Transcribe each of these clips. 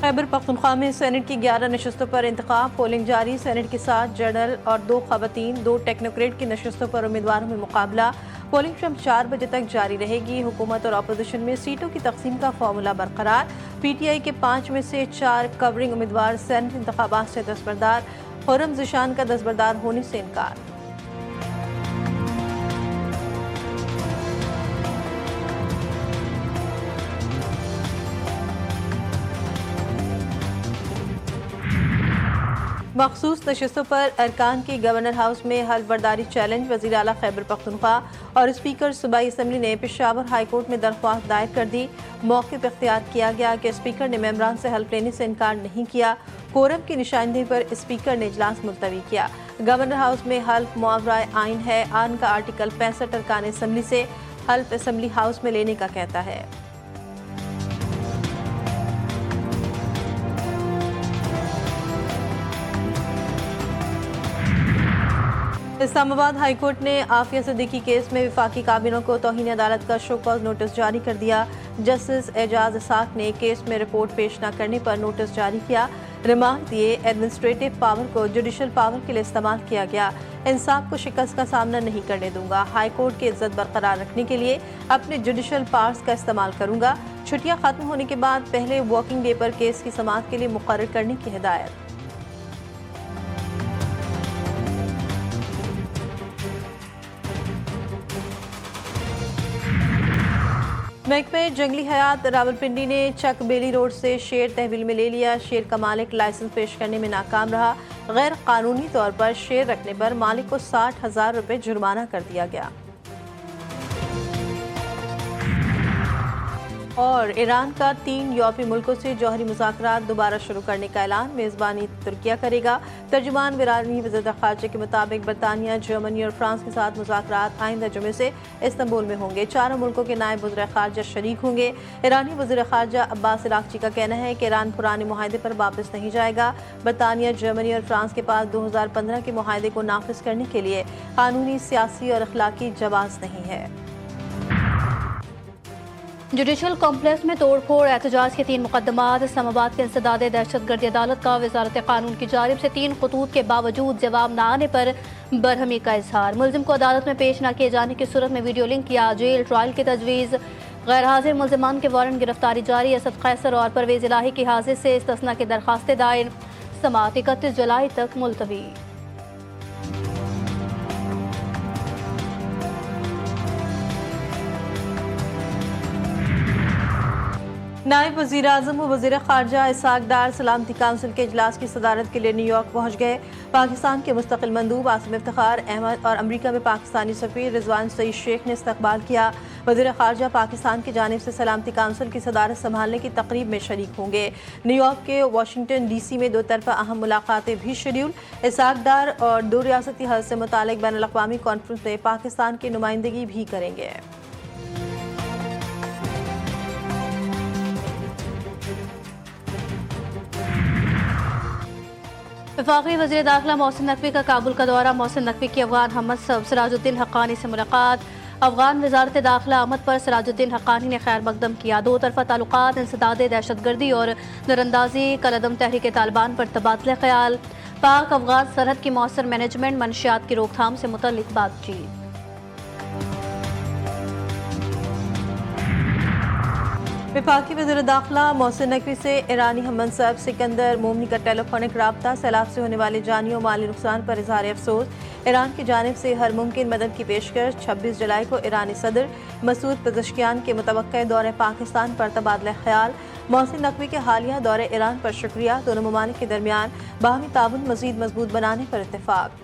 खैबर पख्तूनख्वा में सेनेट की 11 नशस्तों पर इंतखाब, पोलिंग जारी। सेनेट के 7 जनरल और 2 खवातीन, 2 टेक्नोक्रेट की नशस्तों पर उम्मीदवारों में मुकाबला। पोलिंग शाम 4 बजे तक जारी रहेगी। हुकूमत और अपोजिशन में सीटों की तकसीम का फार्मूला बरकरार। PTI के 5 में से 4 कवरिंग उम्मीदवार सेनेट इंतखाबात से दस्तबरदार। खुर्रम ज़ीशान का दस्तबरदार होने से इनकार। मखसूस नशस्तों पर अरकान की गवर्नर हाउस में हल्फ बर्दारी चैलेंज। वज़ीर आला खैबर पख्तूनख्वा और स्पीकर सूबाई असम्बली ने पेशावर हाई कोर्ट में दरख्वास्त दायर कर दी। मौके पर इख्तियार किया गया कि स्पीकर ने मेंबरान से हल्फ लेने से इनकार नहीं किया। कोरम की निशानदेही पर स्पीकर ने इजलास मुलतवी किया। गवर्नर हाउस में हल्फ मुआवरा आइन है। आइन का आर्टिकल 65 अरकान असम्बली से हल्फ असम्बली हाउस में लेने का कहता है। इस्लामाबाद हाई कोर्ट ने आफिया सिद्दीकी केस में वफाकी काबिनों को तौहीन अदालत का शो कॉज नोटिस जारी कर दिया। जस्टिस एजाज इसाक ने केस में रिपोर्ट पेश न करने पर नोटिस जारी किया। रिमांड दिए। एडमिनिस्ट्रेटिव पावर को जुडिशल पावर के लिए इस्तेमाल किया गया। इंसाफ को शिकस्त का सामना नहीं करने दूंगा। हाई कोर्ट की इज्जत बरकरार रखने के लिए अपने जुडिशल पावर्स का इस्तेमाल करूंगा। छुट्टियां खत्म होने के बाद पहले वॉकिंग डे पर केस की समाअत के लिए मुकर्रर करने की हिदायत। महकमे जंगली हयात रावलपिंडी ने चक बेली रोड से शेर तहवील में ले लिया। शेर का मालिक लाइसेंस पेश करने में नाकाम रहा। गैर कानूनी तौर पर शेर रखने पर मालिक को 60,000 रुपये जुर्माना कर दिया गया। और ईरान का 3 यूरोपीय मुल्कों से जौहरी मुज़ाकरात दोबारा शुरू करने का ऐलान। मेज़बानी तुर्किया करेगा। तर्जुमान ईरानी वज़ीर ख़ारजा के मुताबिक बरतानिया, जर्मनी और फ्रांस के साथ मुज़ाकरात आइंदा जुमे से इस्तांबुल में होंगे। चारों मुल्कों के नायब वज़ीर ख़ारजा शरीक होंगे। ईरानी वज़ीर ख़ारजा अब्बास इराक़ची का कहना है कि ईरान पुराने मुआहदे पर वापस नहीं जाएगा। बरतानिया, जर्मनी और फ्रांस के पास 2015 के मुआहदे को नाफिज करने के लिए कानूनी, सियासी और अखलाकी जवाज़ नहीं है। जुडिशल कॉम्प्लेक्स में तोड़फोड़ एहतजाज के 3 मुकदमात। इस्लामाबाद के इंसदाद दहशतगर्दी अदालत का वजारत कानून की जानिब से 3 खतूत के बावजूद जवाब न आने पर बरहमी का इजहार। मुलजिम को अदालत में पेश न किए जाने की सूरत में वीडियो लिंक किया। जेल ट्रायल की तजवीज़। गैर हाजिर मुलजमान के वारंट गिरफ्तारी जारी। असद कैसर और परवेज इलाही की हाजिर से इस्तिस्ना की दरखास्तें दायर। समाअत 31 जुलाई तक मुलतवी। नायब वज़ीर आज़म व वज़ीर ख़ारजा इसाक डार सलामती काउंसिल के इजलास की सदारत के लिए न्यूयॉर्क पहुँच गए। पाकिस्तान के मुस्तकिल मंदूब आसिम इफ्तिखार अहमद और अमरीका में पाकिस्तानी सफ़ीर रिजवान सईद शेख ने इस्तकबाल किया। वज़ीर ख़ारजा पाकिस्तान की जानिब से सलामती काउंसिल की सदारत संभालने की तकरीब में शरीक होंगे। न्यूयॉर्क के वाशिंगटन DC में 2 तरफ़ा अहम मुलाकातें भी शेड्यूल। इसाक डार और 2 रियासती हद से मुतालिक बैनुल अक़वामी कॉन्फ्रेंस में पाकिस्तान की नुमाइंदगी भी करेंगे। वफाकी वज़ीर दाखिला मोहसिन नकवी का काबुल का दौरा। मोहसिन नकवी की अफगान हमसब सिराजुद्दीन हक्कानी से मुलाकात। अफगान वजारत दाखिला आमद पर सिराजुद्दीन हक्कानी ने खैर मकदम किया। 2 तरफ़ा ताल्लुकात, इंसदाद दहशतगर्दी और नरअंदाजी कलअदम तहरीक तालिबान पर तबादले ख्याल। पाक अफगान सरहद की मौसर मैनेजमेंट, मनशियात की रोकथाम से मुतल्लिक बातचीत। वफाकी वज़ीर दाखिला मोहसिन नकवी से ईरानी हममनसब सिकंदर मोमनी का टेलीफोनिक रब्ता। सैलाब से होने वाले जानी और माली नुकसान पर इज़हार अफसोस। ईरान की जानिब से हर मुमकिन मदद की पेशकश। 26 जुलाई को ईरानी सदर मसूद पेज़ेश्कियान के मुतवक्किल दौरे पाकिस्तान पर तबादला ख्याल। मोहसिन नकवी के हालिया दौरे ईरान पर शुक्रिया। दोनों ममालिक के दरमियान बाहमी ताउन मज़ीद मजबूत बनाने पर इत्तेफाक।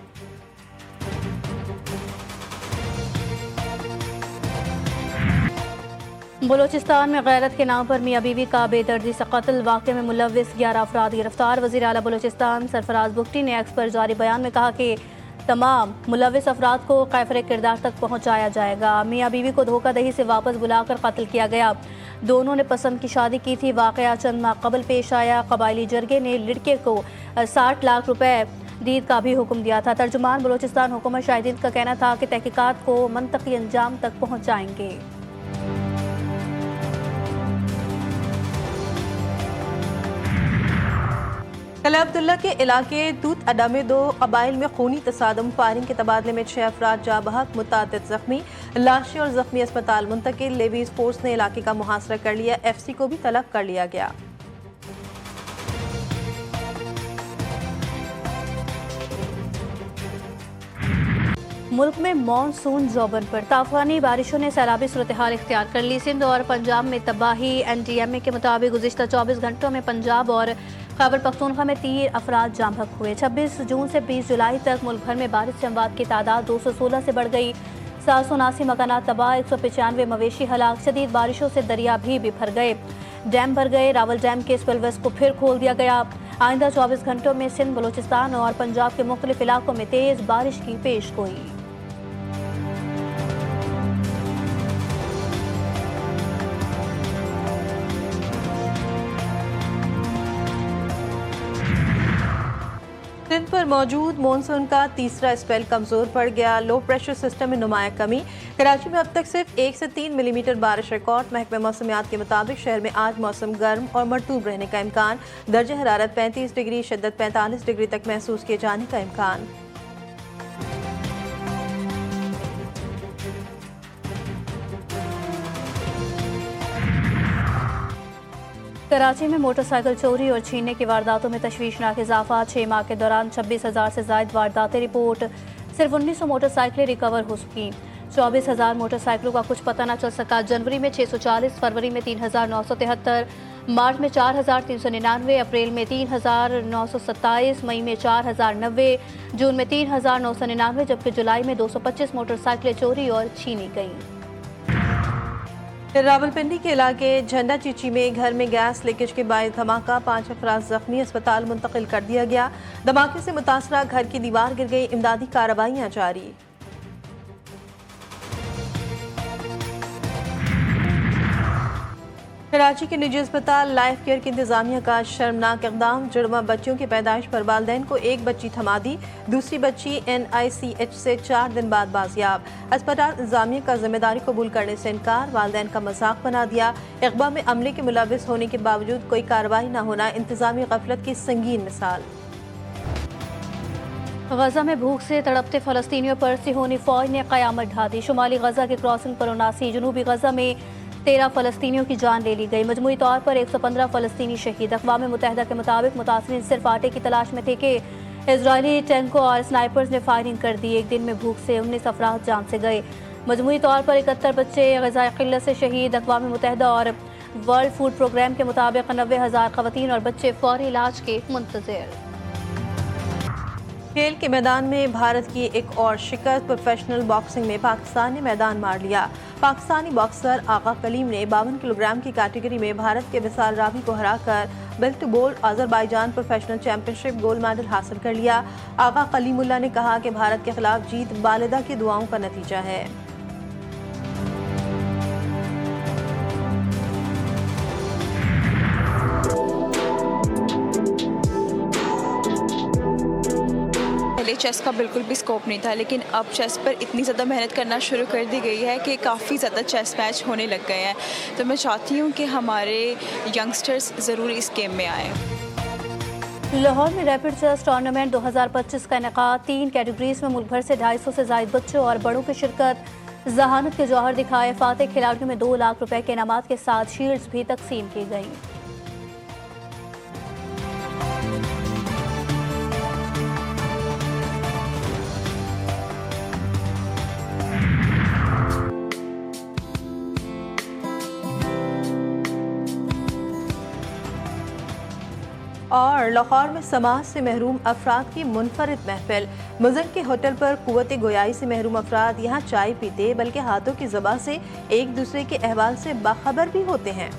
बलोचिस्तान में गैरत के नाम पर मियाँ बीवी का बेदर्दी से कत्ल। वाक़े में मुलव्विस 11 अफराद गिरफ्तार। वज़ीर आला बलोचिस्तान सरफराज बुगटी ने एक्स पर जारी बयान में कहा कि तमाम मुलव्विस अफराद को कैफरे किरदार तक पहुँचाया जाएगा। मियाँ बीवी को धोखाधड़ी से वापस बुलाकर कत्ल किया गया। दोनों ने पसंद की शादी की थी। वाक़या चंद माह कबल पेश आया। कबायली जरगे ने लड़के को 60 लाख रुपए दीद का भी हुक्म दिया था। तर्जुमान बलोचिस्तान हुकूमत शाहिदीन का कहना था कि तहकीकात को मंतकी अंजाम तक पहुँचाएंगे। कला अब्दुल्ला के इलाके दूत अड्डा में 2 कबाइल में खूनी तसादम, फायरिंग के तबादले में 6 अफराद जा बहक, मुतअद्दिद जख्मी, लाशें और जख्मी अस्पताल मुंतकिल। लेवीज फोर्स ने इलाके का मुहासरा कर लिया, FC को भी तलब कर लिया गया। मुल्क में मानसून ज़ोबन पर, ताफानी बारिशों ने सैलाबी सूरत हाल इख्तियार कर ली। सिंध और पंजाब में तबाही। NTMA के मुताबिक गुज़िश्ता 24 घंटों में पंजाब और खैबर पख्तूनख्वा में 3 अफराद जाम बहक हुए। 26 जून से 20 जुलाई तक मुल्क भर में बारिश से अमवात की तादाद 216 से बढ़ गई। 779 मकानात तबाह, 195 मवेशी हलाक। शदीद बारिशों से दरिया भी बिफर गए, डैम भर गए। रावल डैम के स्पिलवेज को फिर खोल दिया गया। आइंदा 24 घंटों में सिंध, बलोचिस्तान और पंजाब के मुख्तलिफ इलाकों में तेज़ बारिश की पेश गोई। सिंध पर मौजूद मानसून का तीसरा स्पेल कमजोर पड़ गया। लो प्रेशर सिस्टम में नुमाया कमी। कराची में अब तक सिर्फ 1 से 3 मिलीमीटर बारिश रिकॉर्ड। महकमे मौसमियात के मुताबिक शहर में आज मौसम गर्म और मरतूब रहने का इम्कान। दर्जा हरारत 35 डिग्री, शिद्दत 45 डिग्री तक महसूस किए जाने का इम्कान। कराची में मोटरसाइकिल चोरी और छीनने की वारदातों में तशवीशनाक इजाफा। 6 माह के दौरान 26,000 से ज़ायद वारदातें रिपोर्ट। सिर्फ 1900 मोटरसाइकिलें रिकवर हो चुकी। 24,000 मोटरसाइकिलों का कुछ पता न चल सका। जनवरी में 640, फरवरी में 3,973, मार्च में 4,399, अप्रैल में 3,927, मई में 4,090, जून में 3,999, जबकि जुलाई में 225 मोटरसाइकिलें चोरी और छीनी गईं। रावलपिंडी के इलाके झंडा चीची में घर में गैस लीकेज के बायस धमाका, 5 अफराद जख्मी, अस्पताल मुंतकिल कर दिया गया। धमाके से मुतासरा घर की दीवार गिर गई, इमदादी कार्रवाइयां जारी। कराची के निजी अस्पताल लाइफ केयर की इंतजामिया का शर्मनाक इकदाम। जुड़वा बच्चियों की पैदाइश पर वालदैन को एक बच्ची थमा दी, दूसरी बच्ची NICH से 4 दिन बाद बाजियाब। अस्पताल इंतजामिया का जिम्मेदारी कबूल करने से इनकार, वालदैन का मजाक बना दिया। इकबा में अमले के मुलविस होने के बावजूद कोई कार्रवाई न होना इंतजामी गफलत की संगीन मिसाल। गजा में भूख से तड़पते फलस्तीनियों पर सिहोनी फौज ने कयामत ढा दी। शुमाली गजा के क्रॉसिंग पर 79, जनूबी गजा में 13 फलस्तीनियों की जान ले ली गई। मजमूई तौर पर 115 फलस्तीनी शहीद। अक़वाम मुत्तहिदा के मुताबिक मुतासरीन सिर्फ आटे की तलाश में थे कि इजरायली टैंकों और स्नाइपर्स ने फायरिंग कर दी। एक दिन में भूख से 19 अफराद जान से गए। मजमूई तौर पर 71 बच्चे ग़िज़ाई क़िल्लत से शहीद। अक़वाम मुत्तहिदा और वर्ल्ड फूड प्रोग्राम के मुताबिक 90,000 ख़वातीन और बच्चे फौरी इलाज के मुंतज़िर। खेल के मैदान में भारत की एक और शिकस्त। प्रोफेशनल बॉक्सिंग में पाकिस्तान ने मैदान मार लिया। पाकिस्तानी बॉक्सर आगा कलीम ने 52 किलोग्राम की कैटेगरी में भारत के विसाल रावी को हराकर belt to bolt Azerbaijan professional championship gold medal हासिल कर लिया। आगा कलीमुल्लाह ने कहा कि भारत के खिलाफ जीत वालिदा की दुआओं का नतीजा है। चेस का बिल्कुल भी स्कोप नहीं था, लेकिन अब चेस पर इतनी ज़्यादा मेहनत करना शुरू कर दी गई है कि काफ़ी ज़्यादा चेस मैच होने लग गए हैं। तो मैं चाहती हूँ कि हमारे यंगस्टर्स ज़रूर इस गेम में आएँ। लाहौर में रैपिड चेस टूर्नामेंट 2025 का इनेकाद। 3 कैटेगरीज में मुल्क भर से 250 से ज़ायद बच्चों और बड़ों की शिरकत। जहानत के जौहर दिखाए। फातेह खिलाड़ियों में 2 लाख रुपए के इनामात के साथ शील्ड्स भी तकसीम की गई। और लाहौर में समाज से महरूम अफराद की मुनफरिद महफिल। मुज़न के होटल पर कुव्वत गोयाई से महरूम अफराद यहाँ चाय पीते बल्कि हाथों की ज़बान से एक दूसरे के अहवाल से बाखबर भी होते हैं।